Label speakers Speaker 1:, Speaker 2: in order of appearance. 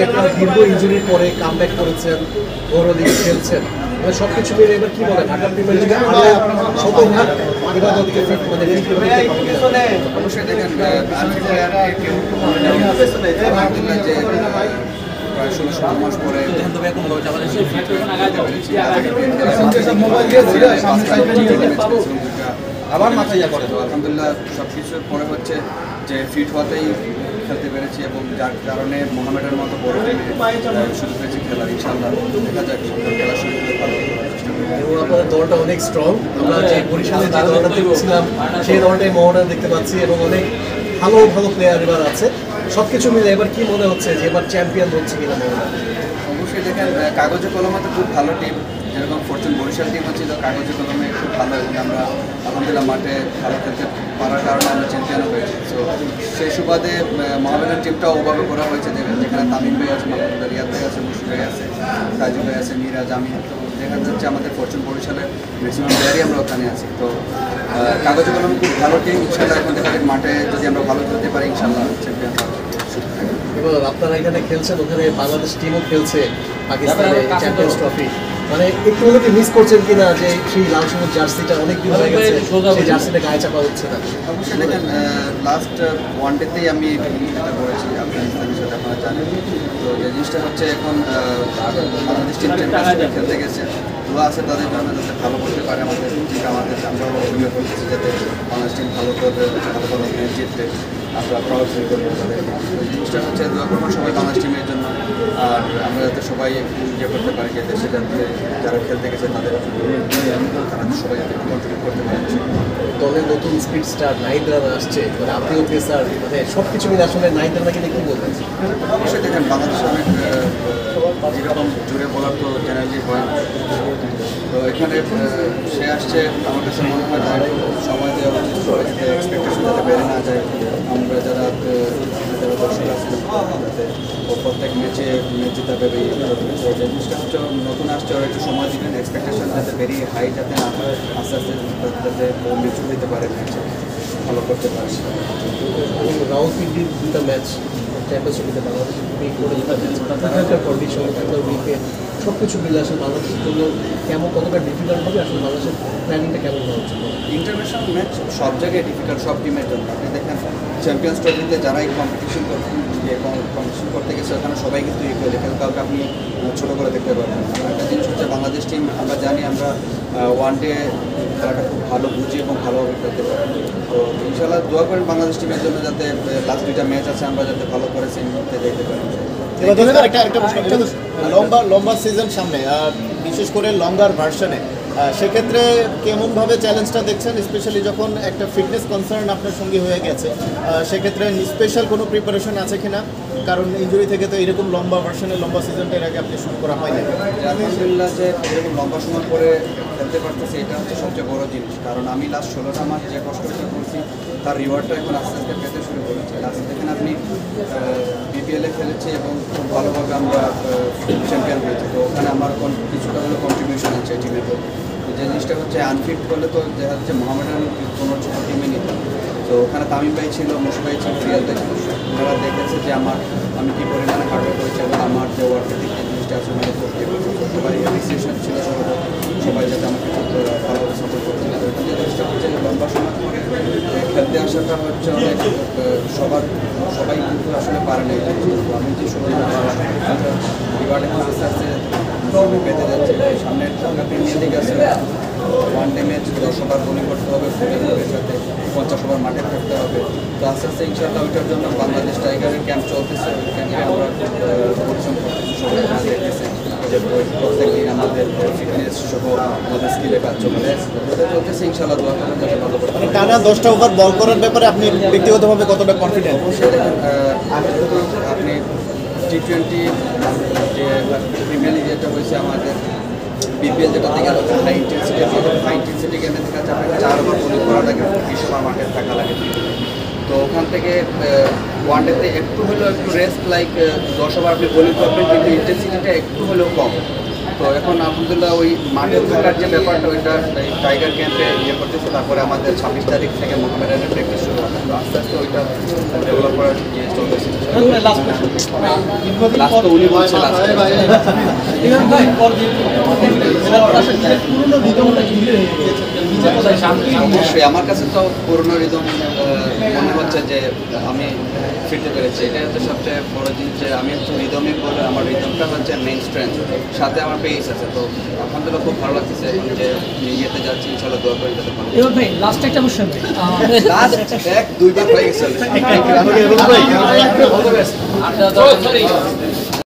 Speaker 1: আপনারা দীর্ঘ ইনজুরির পরে কামব্যাক করেছেন, বড় দিকে খেলছেন, মানে সব কিছু মিলে এবার কি বলে ঢাকা প্রিমিয়ার লিগে আরো শতভাগ এবার ওদিকে ফিট মানে ফিট করতে পারবে?
Speaker 2: অবশ্যই দেখেন আলহামদুলিল্লাহ যে প্রায় 16 মাস পরে আবার মাথায় করে তো আলহামদুলিল্লাহ সব কিছুর পরে হচ্ছে যে ফিট হওয়াতেই খেলতে পেরেছি এবং যার কারণে মোহামেডানের মতো বড় টিমে সুযোগ পেয়েছি খেলার। ইনশাআল্লাহ দেখা যাক খেলার শুরু করে ভালো
Speaker 1: এবং আপনাদের দলটা অনেক স্ট্রং। আমরা যে বরিশালে যে দলটা দেখছিলাম সেই দলটাই মোহনা দেখতে পাচ্ছি এবং অনেক ভালো ভালো প্লেয়ার এবার আছে। সব কিছু মিলে এবার কি মনে হচ্ছে যে এবার চ্যাম্পিয়ন হচ্ছে কিনা মোহনা?
Speaker 2: অবশ্যই দেখেন কাগজে কলমে তো খুব ভালো টিম, যেরকম ফরচুন বরিশাল টিম ছিল কাগজে কলমে খুব ভালো এবং আমরা আলহামদুলিল্লাহ মাঠে ভালো খেলতে পারার কারণে আমরা চ্যাম্পিয়নও হয়েছি। তো সেই সুবাদে মোহামেডান টিমটাও ওভাবে করা হয়েছে যেখানে তামিম ভাই আছে, মাহমুদ রিয়াদ ভাই আছে, মুশফিক ভাই আছে, তাজু ভাই আছে, মিরাজ, আমি। তো দেখা যাচ্ছে আমাদের ফরচুন বরিশালের ম্যাক্সিমাম প্লেয়ারই আমরা ওখানে আছি। তো কাগজে কলমে খুব ভালো টিম। ইনশাল্লাহ এখন দেখা যাক মাঠে যদি আমরা ভালো খেলতে পারি ইনশাল্লাহ চ্যাম্পিয়ন হওয়ার।
Speaker 1: এবার আপনারা এখানে খেলছেন, ওখানে বাংলাদেশ টিমও খেলছে পাকিস্তানে চ্যাম্পিয়ন্স ট্রফি, মানে একটু হলে কি মিস করছেন কিনা যে সেই লাল সবুজ জার্সিটা অনেক দিন হয়ে গেছে সেই জার্সিটা গায়ে চাপা হচ্ছে না?
Speaker 2: অবশ্যই দেখেন লাস্ট ওয়ানডেতেই আমি এটা করেছি আফগানিস্তানের সাথে, আপনারা জানেন। তো যে জিনিসটা হচ্ছে এখন বাংলাদেশ টিম চ্যাম্পিয়নশিপে খেলতে গেছে, দোয়া আছে তাদের জন্য যাতে ভালো করতে পারে আমাদের টিমটা, আমাদের আমরা অভিযোগ করতেছি যাতে বাংলাদেশ টিম ভালো করবে, ভালো ভালো ম্যাচ জিতবে, আমরা প্রাউড ফিল করবো তাদেরকে। ওই জিনিসটা হচ্ছে দোয়া করবো সবাই বাংলাদেশ টিমের জন্য, আর আমরা যাতে সবাই ইয়ে করতে পারি যে দেশে যাতে যারা খেলতে গেছে তাদের তারা সবাই যাতে কন্ট্রিবিউট করতে পারে।
Speaker 1: দলের নতুন স্পিড স্টার নাহিদ রানা আসছে, মানে আপনিও পেসার, মানে সব কিছু মিলে আসলে নাহিদ রানাকে নিয়ে কী বলবেন?
Speaker 2: অবশ্যই দেখেন বাংলাদেশে অনেক এরকম জুড়ে বলার তো জেনারেলি হয়। তো এখানে সে আসছে, আমার কাছে মনে হয় তার সময় দেওয়া উচিত, সবাই যাতে এক্সপেকটেশন যাতে বেড়ে না যায়। আমরা যারা যারা দর্শক আছি যাতে প্রত্যেক ম্যাচে জিতাবে এই তো যে জিনিসটা হচ্ছে নতুন আসছে, ওরা একটু সময় দিবেন, এক্সপেকটেশন যাতে বেরিয়ে হাই যাতে না হয়, আস্তে আস্তে যাতে মেচু দিতে পারে, ম্যাচে ভালো করতে পারে।
Speaker 1: রাউলপিন্ডির দুটো ম্যাচ চ্যাম্পিয়নশিপে বাংলাদেশ করে দুটো ম্যাচ, এখানকার কন্ডিশন, এখানকার উইকেট সব কিছু মিলে আসলে বাংলাদেশের জন্য কেমন কতটা ডিফিকাল্ট হবে, আসলে বাংলাদেশের প্ল্যানিংটা কেমন হওয়া উচিত?
Speaker 2: ইন্টারন্যাশনাল ম্যাচ সব জায়গায় ডিফিকাল্ট, সব টিমের জন্য। আপনি দেখেন চ্যাম্পিয়ন্স ট্রফিতে যারাই কম্পিটিশন করতে গেছে ওখানে সবাই কিন্তু ইকুয়ালি, কাউকে আপনি ছোটো করে দেখতে পারবেন। একটা জিনিস হচ্ছে বাংলাদেশ টিম আমরা জানি আমরা ওয়ান ডে খেলাটা খুব ভালো বুঝি এবং ভালোভাবে খেলতে পারি। তো ইনশাআল্লাহ দোয়া করেন বাংলাদেশ টিমের জন্য যাতে লাস্ট দুইটা ম্যাচ আছে আমরা যাতে ভালো করে সেমিতে যেতে পারি।
Speaker 3: লম্বা সিজন সামনে, বিশেষ করে লঙ্গার ভার্সনে, সেক্ষেত্রে কেমনভাবে চ্যালেঞ্জটা দেখছেন, স্পেশালি যখন একটা ফিটনেস কনসার্ন আপনার সঙ্গে হয়ে গেছে, সেক্ষেত্রে স্পেশাল কোনো প্রিপারেশন আছে কিনা? কারণ ইনজুরি থেকে তো এরকম লম্বা ভার্সনে লম্বা সিজনটা এর আগে আপনি শুরু করা হয়নি।
Speaker 2: আলহামদুলিল্লাহ যে এরকম লম্বা সময় পরে খেলতে পারতেছি এটা হচ্ছে সবচেয়ে বড় জিনিস। কারণ আমি লাস্ট 16টা মাস যে কষ্টটা করছি তার রিওয়ার্ডটা এখন আস্তে আস্তে পেতে শুরু করেছি। লাস্ট দেখেন আপনি বিপিএলে খেলেছি এবং খুব ভালোভাবে আমরা চ্যাম্পিয়ন হয়েছি। তো ওখানে আমার কিছুটা হলেও কন্ট্রিবিউশন আছে টিমের প্রতি। যে জিনিসটা হচ্ছে আনফিট করলে তো দেখা যাচ্ছে মোহামেডান কোনো ছোটো টিমে নিত। তো ওখানে তামিম ভাই ছিল, মুশফিক ভাই ছিল, রিয়াদ ভাই ছিল, ওনারা দেখেছে যে আমি কী পরিমাণে হার্ডওয়ার্ক করেছি এবং আমার যে ওয়ার্কের দিক থেকে জিনিসটা আছে ওনারা সবাই অ্যাপ্রিসিয়েশন ছিল, সবাই যাতে আমাকে ভালোভাবে সাপোর্ট করতে পারে। যে জিনিসটা হচ্ছে লম্বা সময় পরে খেলতে আসাটা হচ্ছে অনেক সবাই কিন্তু আসলে পারে না এই জিনিসটা। আমি যে রিওয়ার্ড এখন আস্তে আস্তে পেতে যাচ্ছে। সামনে ঢাকা প্রিমিয়ার লিগ আছে, one day match 10 over bowling করতে হবে, ফুলের সাথে 50 ওভার মাঠে থাকতে হবে। তো আস্তে আস্তে ইনশাআল্লাহ ওইটার জন্য বাংলাদেশ টাইগারের ক্যাম্প চলতেছে, ক্যাম্পে আমরা পরিশ্রম করতেছি, সবাই দেখতেছে যে প্রত্যেক দিন আমাদের ফিটনেস সহ আমাদের স্কিলে কাজ চলতেছে। ইনশাআল্লাহ দোয়া করেন যাতে ভালো করতে পারি।
Speaker 3: টানা 10টা ওভার বল করার ব্যাপারে আপনি ব্যক্তিগতভাবে কতটা কনফিডেন্ট?
Speaker 2: অবশ্যই আমি শুধু আপনি T20 যে প্রিমিয়ার লিগ যেটা হয়েছে আমাদের বিপিএল যেটাতে গেল হাই ইন্টেন্সিটি গেমে দেখা যাচ্ছে আপনাকে 4 ওভার বোলিং করা লাগে, 20 ওভার মাঠে থাকা লাগে। তো ওখান থেকে ওয়ানডেতে একটু হলেও একটু রেস্ট, লাইক 10 ওভার আপনি বোলিং করবেন কিন্তু ইন্টেন্সিটিটা একটু হলেও কম। তো এখন আলহামদুলিল্লাহ ওই মাঠে থাকার যে ব্যাপারটা ওইটা এই টাইগার ক্যাম্পে ইয়ে করতেছে, তারপরে আমাদের 26 তারিখ থেকে মোহামেডানের প্র্যাকটিস শুরু হবে, তো আস্তে আস্তে ওইটা ডেভেলপ করার ইয়ে চলতেছে। লাস্ট তো উনি বলছে লাস্ট অবশ্যই আমার কাছে তো পুরনো রিদম মনে হচ্ছে যে আমি ফিরতে পেরেছি। এটা হচ্ছে সবচেয়ে বড় জিনিস যে আমি হচ্ছে রিদমে বলে আমার রিদমটা হচ্ছে মেইন স্ট্রেংথ, সাথে আমার পেস আছে। তো আলহামদুলিল্লাহ খুব ভালো লাগতেছে এখন যে ইয়েতে যাচ্ছি, ইনশাল্লাহ দোয়া করে যাতে ভালো।
Speaker 4: এবার ভাই লাস্ট একটা কোশ্চেন
Speaker 2: লাস্ট 1-2 বার হয়ে গেছে।